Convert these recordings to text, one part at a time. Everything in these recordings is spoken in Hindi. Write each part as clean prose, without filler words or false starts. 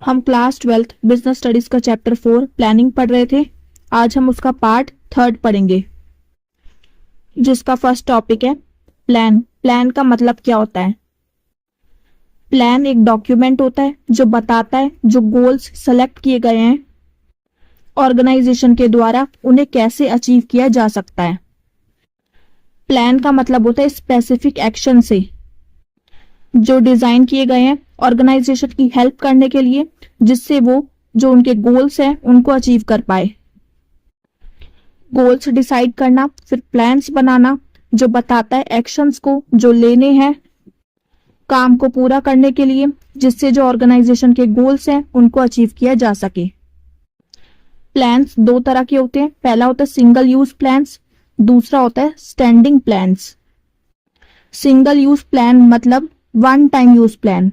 हम क्लास 12th बिजनेस स्टडीज का चैप्टर 4 प्लानिंग पढ़ रहे थे। आज हम उसका पार्ट 3 पढ़ेंगे, जिसका फर्स्ट टॉपिक है प्लान। प्लान का मतलब क्या होता है? प्लान एक डॉक्यूमेंट होता है जो बताता है जो गोल्स सेलेक्ट किए गए हैं ऑर्गेनाइजेशन के द्वारा उन्हें कैसे अचीव किया जा सकता है। प्लान का मतलब होता है स्पेसिफिक एक्शन से जो डिजाइन किए गए हैं ऑर्गेनाइजेशन की हेल्प करने के लिए, जिससे वो जो उनके गोल्स हैं उनको अचीव कर पाए। गोल्स डिसाइड करना, फिर प्लान्स बनाना जो बताता है एक्शंस को जो लेने हैं काम को पूरा करने के लिए, जिससे जो ऑर्गेनाइजेशन के गोल्स हैं उनको अचीव किया जा सके। प्लान्स दो तरह के होते हैं। पहला होता है सिंगल यूज प्लान्स, दूसरा होता है standing plans. Single use plan मतलब वन टाइम यूज प्लान,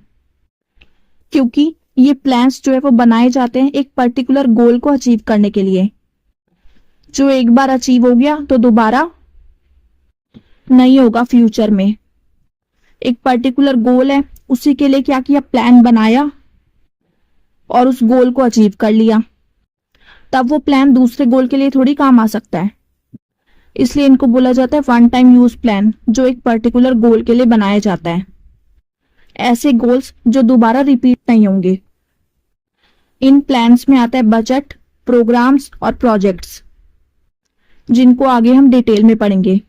क्योंकि ये प्लान्स जो है वो बनाए जाते हैं एक पर्टिकुलर गोल को अचीव करने के लिए। जो एक बार अचीव हो गया तो दोबारा नहीं होगा फ्यूचर में। एक पर्टिकुलर गोल है, उसी के लिए क्या किया, प्लान बनाया और उस गोल को अचीव कर लिया, तब वो प्लान दूसरे गोल के लिए थोड़ी काम आ सकता है। इसलिए इनको बोला जाता है वन टाइम यूज प्लान, जो एक पर्टिकुलर गोल के लिए बनाया जाता है। ऐसे गोल्स जो दोबारा रिपीट नहीं होंगे। इन प्लान्स में आता है बजट, प्रोग्राम्स और प्रोजेक्ट्स, जिनको आगे हम डिटेल में पढ़ेंगे।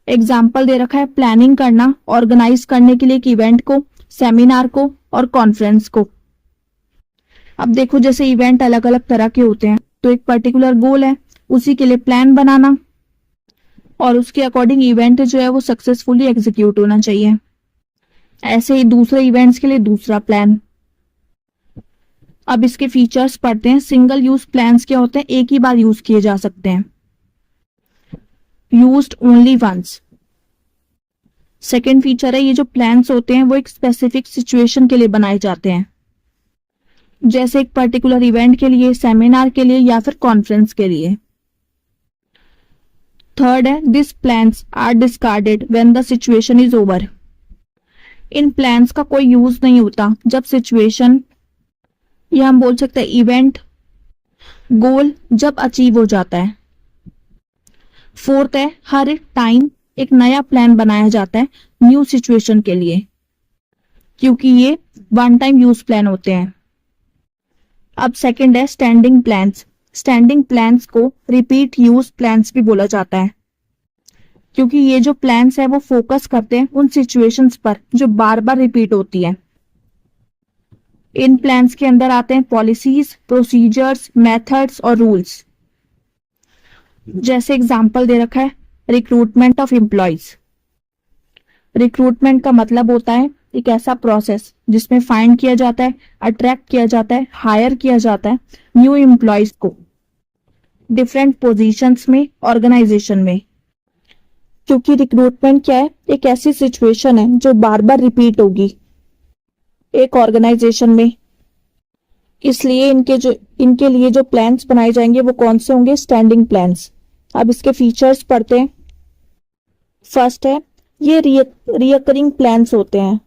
एग्जाम्पल दे रखा है प्लानिंग करना, ऑर्गेनाइज करने के लिए एक इवेंट को, सेमिनार को और कॉन्फ्रेंस को। अब देखो, जैसे इवेंट अलग अलग तरह के होते हैं, तो एक पर्टिकुलर गोल है, उसी के लिए प्लान बनाना और उसके अकॉर्डिंग इवेंट जो है वो सक्सेसफुली एग्जीक्यूट होना चाहिए। ऐसे ही दूसरे इवेंट्स के लिए दूसरा प्लान। अब इसके फीचर्स पढ़ते हैं। सिंगल यूज प्लान्स क्या होते हैं? एक ही बार यूज किए जा सकते हैं, used only once. Second feature है ये जो प्लान्स होते हैं वो एक स्पेसिफिक सिचुएशन के लिए बनाए जाते हैं, जैसे एक पर्टिकुलर इवेंट के लिए, सेमिनार के लिए या फिर कॉन्फ्रेंस के लिए। थर्ड है this plans are discarded when the situation is over. इन प्लान्स का कोई यूज नहीं होता जब सिचुएशन, या हम बोल सकते हैं इवेंट, गोल जब अचीव हो जाता है। फोर्थ है हर टाइम एक नया प्लान बनाया जाता है न्यू सिचुएशन के लिए, क्योंकि ये वन टाइम यूज प्लान होते हैं। अब सेकंड है स्टैंडिंग प्लान्स। स्टैंडिंग प्लान्स को रिपीट यूज प्लान्स भी बोला जाता है, क्योंकि ये जो प्लान्स है वो फोकस करते हैं उन सिचुएशंस पर जो बार बार रिपीट होती है। इन प्लान्स के अंदर आते हैं पॉलिसीज, प्रोसीजर्स, मेथड्स और रूल्स। जैसे एग्जांपल दे रखा है रिक्रूटमेंट ऑफ एम्प्लॉयज। रिक्रूटमेंट का मतलब होता है एक ऐसा प्रोसेस जिसमें फाइंड किया जाता है, अट्रैक्ट किया जाता है, हायर किया जाता है न्यू एम्प्लॉयज को डिफरेंट पोजीशंस में ऑर्गेनाइजेशन में। क्योंकि रिक्रूटमेंट क्या है, एक ऐसी सिचुएशन है जो बार बार रिपीट होगी एक ऑर्गेनाइजेशन में, इसलिए इनके लिए जो प्लान्स बनाए जाएंगे वो कौन से होंगे? Standing plans. अब इसके फीचर्स पढ़ते हैं। फर्स्ट है ये रिकरिंग प्लान्स होते हैं,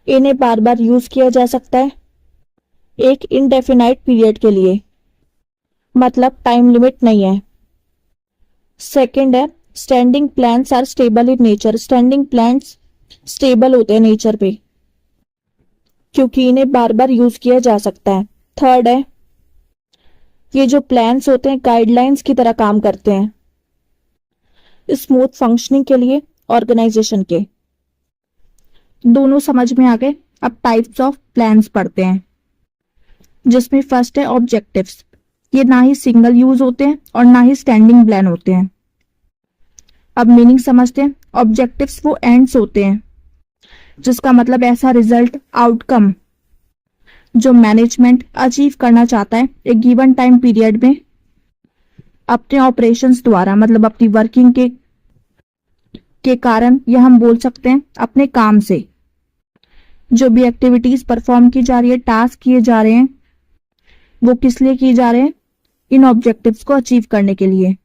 इन्हें बार बार यूज किया जा सकता है एक इनडेफिनाइट पीरियड के लिए, मतलब टाइम लिमिट नहीं है। सेकंड है standing plans are stable in nature. Standing plans stable होते हैं नेचर पे, क्योंकि इन्हें बार बार यूज किया जा सकता है। थर्ड है ये जो प्लान्स होते हैं गाइडलाइंस की तरह काम करते हैं स्मूथ फंक्शनिंग के लिए ऑर्गेनाइजेशन के। दोनों समझ में आ गए। अब टाइप्स ऑफ प्लान्स पढ़ते हैं, जिसमें फर्स्ट है ऑब्जेक्टिव्स। ये ना ही सिंगल यूज होते हैं और ना ही स्टैंडिंग प्लान होते हैं। अब मीनिंग समझते हैं। ऑब्जेक्टिव्स वो एंड्स होते हैं, जिसका मतलब ऐसा रिजल्ट, आउटकम जो मैनेजमेंट अचीव करना चाहता है एक गिवन टाइम पीरियड में अपने ऑपरेशंस द्वारा, मतलब अपनी वर्किंग के कारण, या हम बोल सकते हैं अपने काम से। जो भी एक्टिविटीज परफॉर्म की जा रही है, टास्क किए जा रहे हैं, वो किस लिए किए जा रहे हैं? इन ऑब्जेक्टिव्स को अचीव करने के लिए।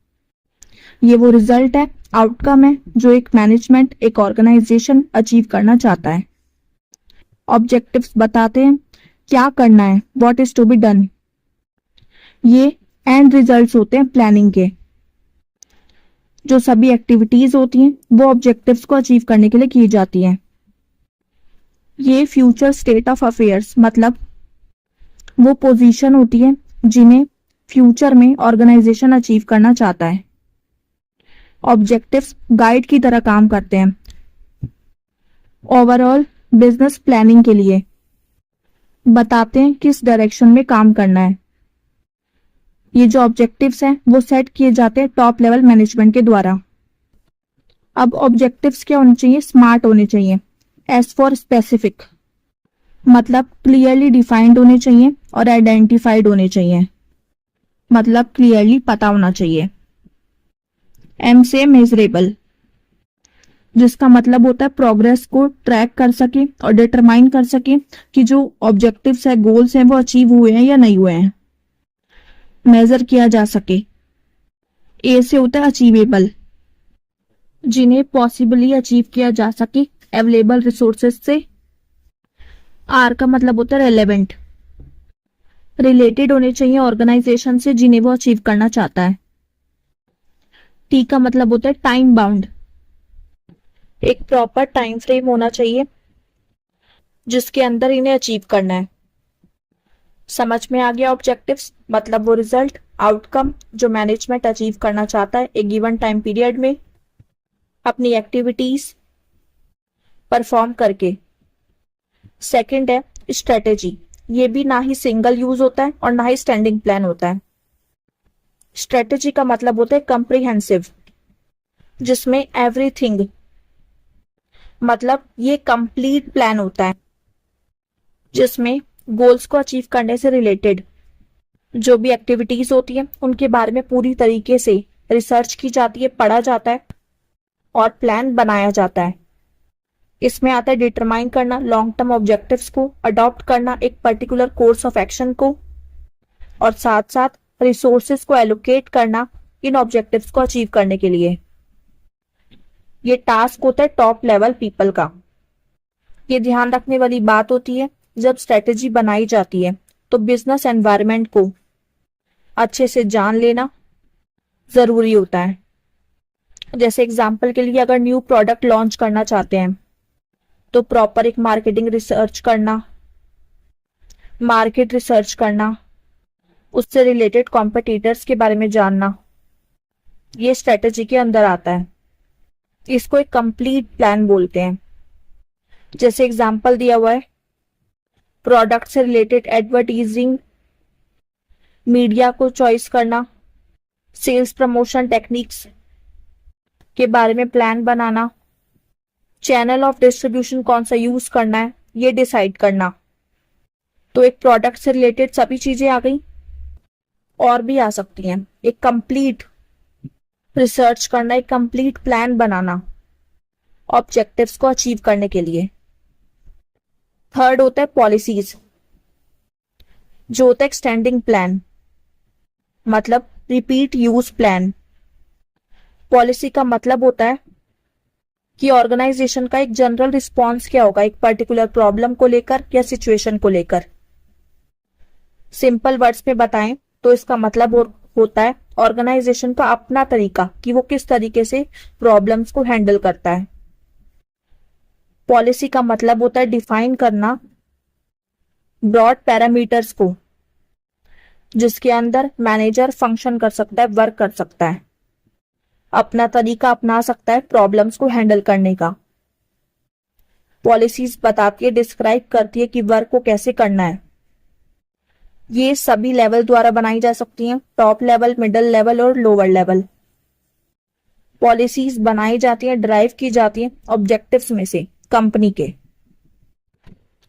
ये वो रिजल्ट है, आउटकम है जो एक मैनेजमेंट, एक ऑर्गेनाइजेशन अचीव करना चाहता है। ऑब्जेक्टिव्स बताते हैं क्या करना है, what is to be done. ये एंड रिजल्ट्स होते हैं प्लानिंग के। जो सभी एक्टिविटीज होती हैं वो ऑब्जेक्टिव्स को अचीव करने के लिए की जाती हैं। ये फ्यूचर स्टेट ऑफ अफेयर्स मतलब वो पोजीशन होती है जिन्हें फ्यूचर में ऑर्गेनाइजेशन अचीव करना चाहता है। ऑब्जेक्टिव्स गाइड की तरह काम करते हैं ओवरऑल बिजनेस प्लानिंग के लिए, बताते हैं किस डायरेक्शन में काम करना है। ये जो ऑब्जेक्टिव्स हैं वो सेट किए जाते हैं टॉप लेवल मैनेजमेंट के द्वारा। अब ऑब्जेक्टिव्स क्या होने चाहिए, स्मार्ट होने चाहिए। एस फॉर स्पेसिफिक मतलब क्लियरली डिफाइंड होने चाहिए और आइडेंटिफाइड होने चाहिए मतलब क्लियरली पता होना चाहिए। एम से मेजरेबल जिसका मतलब होता है प्रोग्रेस को ट्रैक कर सके और डिटरमाइन कर सके कि जो ऑब्जेक्टिव्स है, गोल्स हैं वो अचीव हुए हैं या नहीं हुए हैं, मेजर किया जा सके। ए से होता है अचीवेबल जिन्हें पॉसिबली अचीव किया जा सके अवेलेबल रिसोर्सेज से। आर का मतलब होता है रेलेवेंट, रिलेटेड होने चाहिए ऑर्गेनाइजेशन से जिन्हें वो अचीव करना चाहता है। टी का मतलब होता है टाइम बाउंड, एक प्रॉपर टाइम फ्रेम होना चाहिए जिसके अंदर इन्हें अचीव करना है। समझ में आ गया ऑब्जेक्टिव्स मतलब वो रिजल्ट, आउटकम जो मैनेजमेंट अचीव करना चाहता है एक गिवन टाइम पीरियड में अपनी एक्टिविटीज परफॉर्म करके। सेकंड है स्ट्रेटेजी, ये भी ना ही सिंगल यूज होता है और ना ही स्टैंडिंग प्लान होता है। स्ट्रेटेजी का मतलब होता है कम्प्रिहेंसिव जिसमें एवरीथिंग मतलब ये कंप्लीट प्लान होता है जिसमें गोल्स को अचीव करने से रिलेटेड जो भी एक्टिविटीज होती है उनके बारे में पूरी तरीके से रिसर्च की जाती है, पढ़ा जाता है और प्लान बनाया जाता है। इसमें आता है डिटरमाइन करना लॉन्ग टर्म ऑब्जेक्टिव्स को, अडॉप्ट करना एक पर्टिकुलर कोर्स ऑफ एक्शन को और साथ साथ रिसोर्सेज को एलोकेट करना इन ऑब्जेक्टिव्स को अचीव करने के लिए। ये टास्क होता है टॉप लेवल पीपल का। ये ध्यान रखने वाली बात होती है जब स्ट्रेटेजी बनाई जाती है तो बिजनेस एनवायरनमेंट को अच्छे से जान लेना जरूरी होता है। जैसे एग्जांपल के लिए अगर न्यू प्रोडक्ट लॉन्च करना चाहते हैं तो प्रॉपर एक मार्केटिंग रिसर्च करना, मार्केट रिसर्च करना, उससे रिलेटेड कॉम्पिटिटर्स के बारे में जानना, ये स्ट्रेटेजी के अंदर आता है। इसको एक कंप्लीट प्लान बोलते हैं। जैसे एग्जांपल दिया हुआ है प्रोडक्ट से रिलेटेड एडवर्टीजिंग, मीडिया को चॉइस करना, सेल्स प्रमोशन टेक्निक्स के बारे में plan banana, channel of distribution कौन सा यूज करना है ये डिसाइड करना। तो एक प्रोडक्ट से रिलेटेड सभी चीजें आ गई और भी आ सकती हैं। एक कंप्लीट रिसर्च करना, एक कंप्लीट प्लान बनाना ऑब्जेक्टिव्स को अचीव करने के लिए। थर्ड होता है पॉलिसीज जो होता है एक्सटेंडिंग प्लान मतलब रिपीट यूज प्लान। पॉलिसी का मतलब होता है कि ऑर्गेनाइजेशन का एक जनरल रिस्पॉन्स क्या होगा एक पर्टिकुलर प्रॉब्लम को लेकर या सिचुएशन को लेकर। सिंपल वर्ड्स में बताएं तो इसका मतलब होता है ऑर्गेनाइजेशन का अपना तरीका कि वो किस तरीके से प्रॉब्लम्स को हैंडल करता है। पॉलिसी का मतलब होता है डिफाइन करना ब्रॉड पैरामीटर्स को जिसके अंदर मैनेजर फंक्शन कर सकता है, वर्क कर सकता है, अपना तरीका अपना सकता है प्रॉब्लम्स को हैंडल करने का। पॉलिसीज बताती है, डिस्क्राइब करती है कि वर्क को कैसे करना है। ये सभी लेवल द्वारा बनाई जा सकती हैं, टॉप लेवल, मिडिल लेवल और लोअर लेवल। पॉलिसीज बनाई जाती हैं, ड्राइव की जाती हैं ऑब्जेक्टिव्स में से कंपनी के।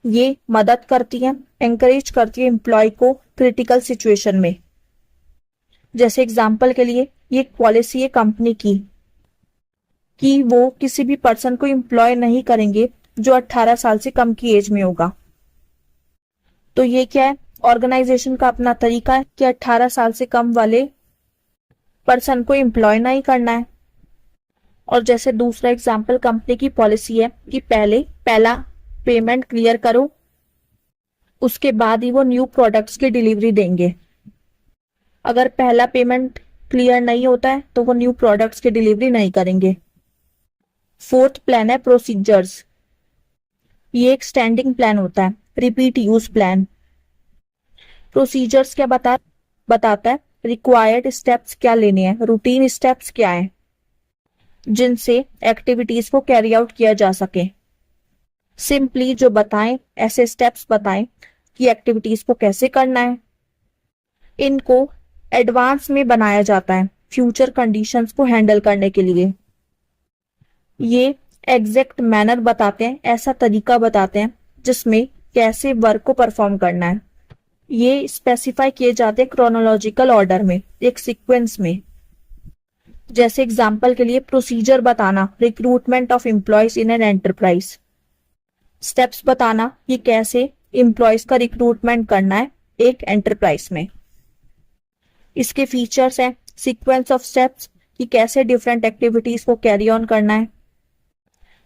ये मदद करती हैं, एंकरेज करती है एम्प्लॉय को क्रिटिकल सिचुएशन में। जैसे एग्जांपल के लिए ये एक पॉलिसी है कंपनी की कि वो किसी भी पर्सन को एम्प्लॉय नहीं करेंगे जो 18 साल से कम की एज में होगा। तो ये क्या है, ऑर्गेनाइजेशन का अपना तरीका है कि 18 साल से कम वाले पर्सन को एम्प्लॉय नहीं करना है। और जैसे दूसरा एग्जांपल कंपनी की पॉलिसी है कि पहला पेमेंट क्लियर करो उसके बाद ही वो न्यू प्रोडक्ट्स की डिलीवरी देंगे। अगर पहला पेमेंट क्लियर नहीं होता है तो वो न्यू प्रोडक्ट्स की डिलीवरी नहीं करेंगे। फोर्थ प्लान है प्रोसीजर्स। ये एक स्टैंडिंग प्लान होता है, रिपीट यूज प्लान। प्रोसीजर्स क्या बताता है, रिक्वायर्ड स्टेप्स क्या लेने हैं, रूटीन स्टेप्स क्या है जिनसे एक्टिविटीज को कैरी आउट किया जा सके। सिंपली जो बताएं, ऐसे स्टेप्स बताएं कि एक्टिविटीज को कैसे करना है। इनको एडवांस में बनाया जाता है फ्यूचर कंडीशंस को हैंडल करने के लिए। ये एग्जैक्ट मैनर बताते हैं, ऐसा तरीका बताते हैं जिसमें कैसे वर्क को परफॉर्म करना है। ये स्पेसिफाई किए जाते हैं क्रोनोलॉजिकल ऑर्डर में, एक सीक्वेंस में। जैसे एग्जांपल के लिए प्रोसीजर बताना, recruitment of employees in an enterprise. Steps बताना कि कैसे एम्प्लॉयज का रिक्रूटमेंट करना है एक एंटरप्राइज में। इसके फीचर्स हैं सीक्वेंस ऑफ स्टेप्स कि कैसे डिफरेंट एक्टिविटीज को कैरी ऑन करना है।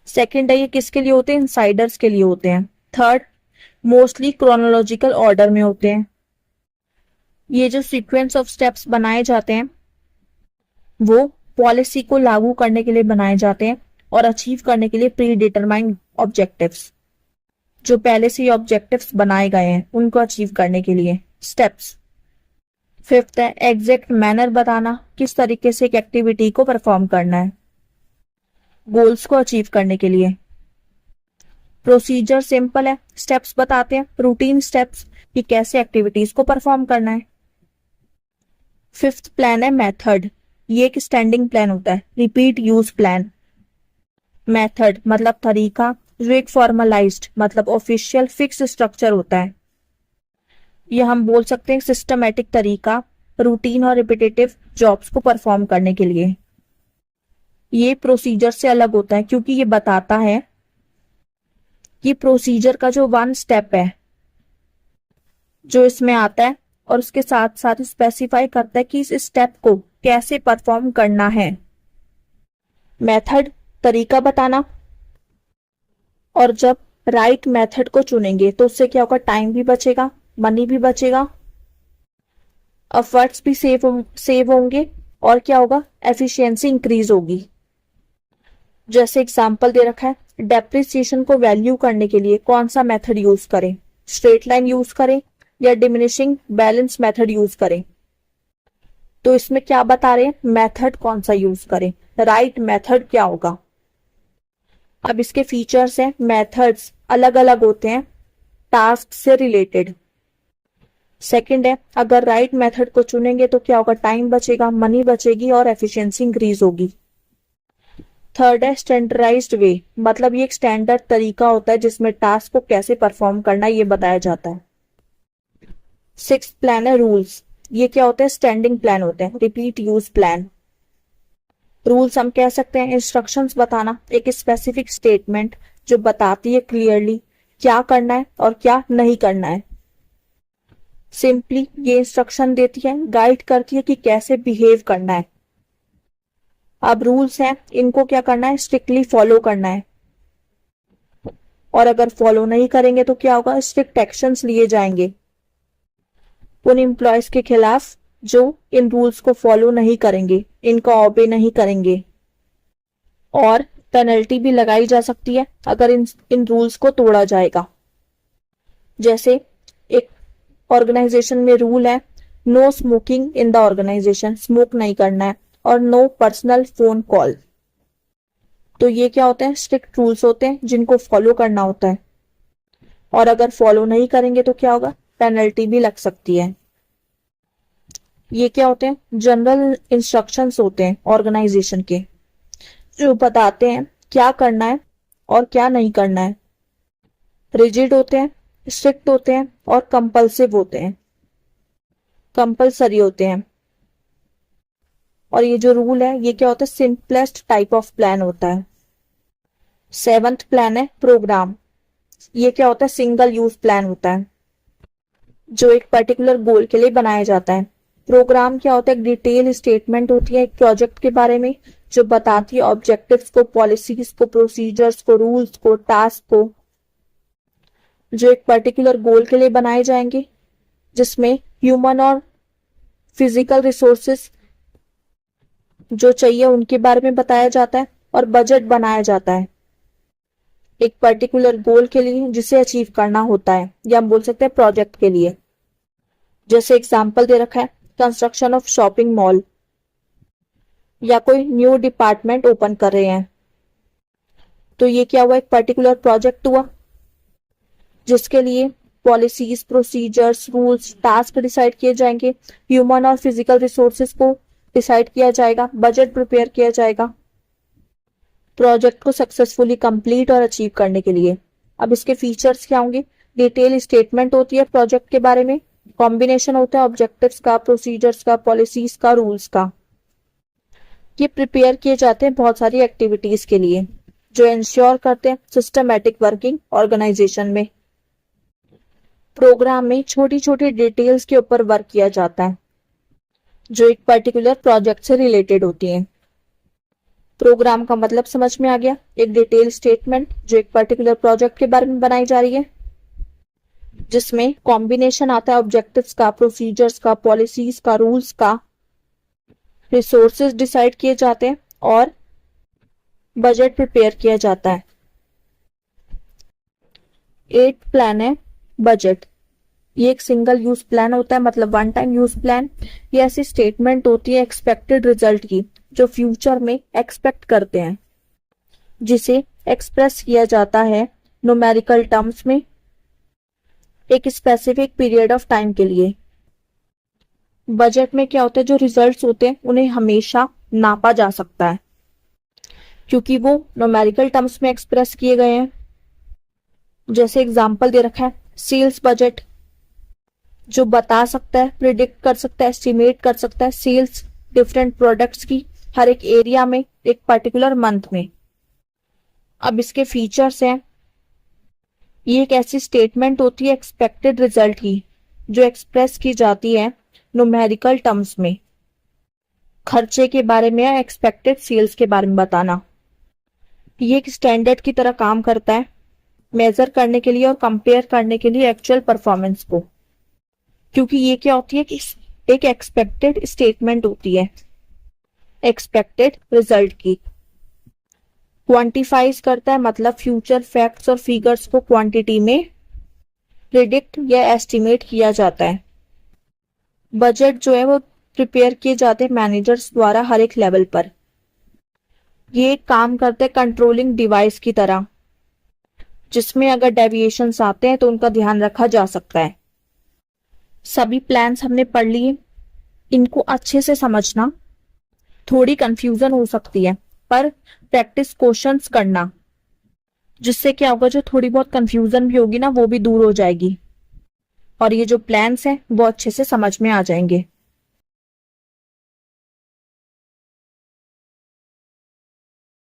सेकंड है ये किसके लिए होते हैं, इनसाइडर्स के लिए होते हैं। थर्ड, मोस्टली क्रोनोलॉजिकल ऑर्डर में होते हैं। ये जो सीक्वेंस ऑफ स्टेप्स बनाए जाते हैं वो पॉलिसी को लागू करने के लिए बनाए जाते हैं और अचीव करने के लिए प्री डिटरमाइंड ऑब्जेक्टिव्स, जो पहले से ही ऑब्जेक्टिव्स बनाए गए हैं उनको अचीव करने के लिए स्टेप्स। फिफ्थ है एग्जैक्ट मैनर बताना, किस तरीके से एक एक्टिविटी को परफॉर्म करना है गोल्स को अचीव करने के लिए। प्रोसीजर सिंपल है, स्टेप्स बताते हैं, रूटीन स्टेप्स कि कैसे एक्टिविटीज को परफॉर्म करना है। फिफ्थ प्लान है मेथड। ये एक स्टैंडिंग प्लान होता है, रिपीट यूज प्लान। मेथड मतलब तरीका, जो एक फॉर्मलाइज्ड मतलब ऑफिशियल फिक्स स्ट्रक्चर होता है। ये हम बोल सकते हैं सिस्टमैटिक तरीका रूटीन और रिपीटेटिव जॉब्स को परफॉर्म करने के लिए। ये प्रोसीजर से अलग होता है क्योंकि ये बताता है कि प्रोसीजर का जो वन स्टेप है जो इसमें आता है और उसके साथ साथ स्पेसिफाई करता है कि इस स्टेप को कैसे परफॉर्म करना है। मेथड तरीका बताना, और जब राइट मेथड को चुनेंगे तो उससे क्या होगा, टाइम भी बचेगा, मनी भी बचेगा, एफर्ट्स भी सेव होंगे और क्या होगा, एफिशिएंसी इंक्रीज होगी। जैसे एग्जांपल दे रखा है, डेप्रिसिएशन को वैल्यू करने के लिए कौन सा मेथड यूज करें, स्ट्रेट लाइन यूज करें या डिमिनिशिंग बैलेंस मेथड यूज करें। तो इसमें क्या बता रहे हैं, मेथड कौन सा यूज करें, राइट मेथड क्या होगा। अब इसके फीचर्स हैं, मेथड्स अलग अलग होते हैं टास्क से रिलेटेड। सेकंड है, अगर राइट मेथड को चुनेंगे तो क्या होगा, टाइम बचेगा, मनी बचेगी और एफिशिएंसी इंक्रीज होगी। थर्ड है स्टैंडर्डाइज्ड वे, मतलब ये एक स्टैंडर्ड तरीका होता है जिसमें टास्क को कैसे परफॉर्म करना है ये बताया जाता है। सिक्स्थ प्लान है रूल्स। ये क्या होता है, स्टैंडिंग प्लान होते हैं, रिपीट यूज प्लान। रूल्स हम कह सकते हैं इंस्ट्रक्शंस बताना, एक स्पेसिफिक स्टेटमेंट जो बताती है क्लियरली क्या करना है और क्या नहीं करना है। सिंपली ये इंस्ट्रक्शन देती है, गाइड करती है कि कैसे बिहेव करना है। अब रूल्स हैं, इनको क्या करना है, स्ट्रिक्टली फॉलो करना है, और अगर फॉलो नहीं करेंगे तो क्या होगा, स्ट्रिक्ट एक्शंस लिए जाएंगे उन एम्प्लॉयज के खिलाफ जो इन रूल्स को फॉलो नहीं करेंगे, इनको ऑबे नहीं करेंगे, और पेनल्टी भी लगाई जा सकती है अगर इन रूल्स को तोड़ा जाएगा। जैसे एक ऑर्गेनाइजेशन में रूल है, no smoking in the organisation, smoke नहीं करना है, और नो पर्सनल फोन कॉल। तो ये क्या होते हैं, स्ट्रिक्ट रूल्स होते हैं जिनको फॉलो करना होता है, और अगर फॉलो नहीं करेंगे तो क्या होगा, पेनल्टी भी लग सकती है। ये क्या होते हैं, जनरल इंस्ट्रक्शंस होते हैं ऑर्गेनाइजेशन के, जो बताते हैं क्या करना है और क्या नहीं करना है। रिजिड होते हैं, स्ट्रिक्ट होते हैं और कंपल्सिव होते हैं, कंपल्सरी होते हैं। और ये जो रूल है ये क्या होता है, सिंपलेस्ट टाइप ऑफ प्लान होता है। सेवंथ प्लान है प्रोग्राम। ये क्या होता है, सिंगल यूज प्लान होता है जो एक पर्टिकुलर गोल के लिए बनाया जाता है। प्रोग्राम क्या होता है, एक डिटेल स्टेटमेंट होती है एक प्रोजेक्ट के बारे में जो बताती है ऑब्जेक्टिव्स को, पॉलिसीज को, प्रोसीजर्स को, रूल्स को, टास्क को। जो एक पर्टिकुलर गोल के लिए बनाए जाएंगे, जिसमें ह्यूमन और फिजिकल रिसोर्सेस जो चाहिए उनके बारे में बताया जाता है और बजट बनाया जाता है एक पर्टिकुलर गोल के लिए जिसे अचीव करना होता है, या हम बोल सकते हैं प्रोजेक्ट के लिए। जैसे एग्जाम्पल दे रखा है कंस्ट्रक्शन ऑफ शॉपिंग मॉल, या कोई न्यू डिपार्टमेंट ओपन कर रहे हैं, तो ये क्या हुआ, एक पर्टिकुलर प्रोजेक्ट हुआ जिसके लिए policies, procedures, rules, task decide किए जाएंगे, ह्यूमन और फिजिकल रिसोर्सेज को डिसाइड किया जाएगा, बजट प्रिपेयर किया जाएगा प्रोजेक्ट को सक्सेसफुली कंप्लीट और अचीव करने के लिए। अब इसके फीचर्स क्या होंगे, डिटेल स्टेटमेंट होती है प्रोजेक्ट के बारे में, कॉम्बिनेशन होता है ऑब्जेक्टिव्स का, प्रोसीजर्स का, पॉलिसीज का, रूल्स का। ये प्रिपेयर किए जाते हैं बहुत सारी एक्टिविटीज के लिए जो इंश्योर करते हैं सिस्टमैटिक वर्किंग ऑर्गेनाइजेशन में। प्रोग्राम में छोटी छोटी डिटेल्स के ऊपर वर्क किया जाता है जो एक पर्टिकुलर प्रोजेक्ट से रिलेटेड होती हैं। प्रोग्राम का मतलब समझ में आ गया, एक डिटेल स्टेटमेंट जो एक पर्टिकुलर प्रोजेक्ट के बारे में बनाई जा रही है, जिसमें कॉम्बिनेशन आता है ऑब्जेक्टिव्स का, प्रोसीजर्स का, पॉलिसीज का, रूल्स का, रिसोर्सेज डिसाइड किए जाते हैं और बजट प्रिपेयर किया जाता है। 8 प्लान है बजट। ये एक सिंगल यूज प्लान होता है, मतलब वन टाइम यूज प्लान। ये ऐसी स्टेटमेंट होती है एक्सपेक्टेड रिजल्ट की जो फ्यूचर में एक्सपेक्ट करते हैं, जिसे एक्सप्रेस किया जाता है न्यूमेरिकल टर्म्स में एक स्पेसिफिक पीरियड ऑफ टाइम के लिए। बजट में क्या होता है, जो रिजल्ट्स होते हैं उन्हें हमेशा नापा जा सकता है क्योंकि वो न्यूमेरिकल टर्म्स में एक्सप्रेस किए गए हैं। जैसे एग्जांपल दे रखा है सेल्स बजट, जो बता सकता है, प्रिडिक्ट कर सकता है, एस्टिमेट कर सकता है सेल्स डिफरेंट प्रोडक्ट्स की हर एक एरिया में एक पर्टिकुलर मंथ में। अब इसके फीचर्स हैं, ये एक ऐसी स्टेटमेंट होती है एक्सपेक्टेड रिजल्ट की जो एक्सप्रेस की जाती है न्यूमेरिकल टर्म्स में, खर्चे के बारे में या एक्सपेक्टेड सेल्स के बारे में बताना। ये एक स्टैंडर्ड की तरह काम करता है मेजर करने के लिए और कंपेयर करने के लिए एक्चुअल परफॉर्मेंस को, क्योंकि ये क्या होती है कि एक एक्सपेक्टेड स्टेटमेंट होती है एक्सपेक्टेड रिजल्ट की। क्वांटिफाइज करता है, मतलब फ्यूचर फैक्ट्स और फिगर्स को क्वांटिटी में प्रिडिक्ट या एस्टिमेट किया जाता है। बजट जो है वो प्रिपेयर किए जाते हैं मैनेजर्स द्वारा हर एक लेवल पर। ये काम करते हैं कंट्रोलिंग डिवाइस की तरह, जिसमें अगर डेविएशंस आते हैं तो उनका ध्यान रखा जा सकता है। सभी प्लान्स हमने पढ़ लिए, इनको अच्छे से समझना, थोड़ी कंफ्यूजन हो सकती है पर प्रैक्टिस क्वेश्चंस करना, जिससे क्या होगा जो थोड़ी बहुत कंफ्यूजन भी होगी ना वो भी दूर हो जाएगी और ये जो प्लान्स हैं वो अच्छे से समझ में आ जाएंगे।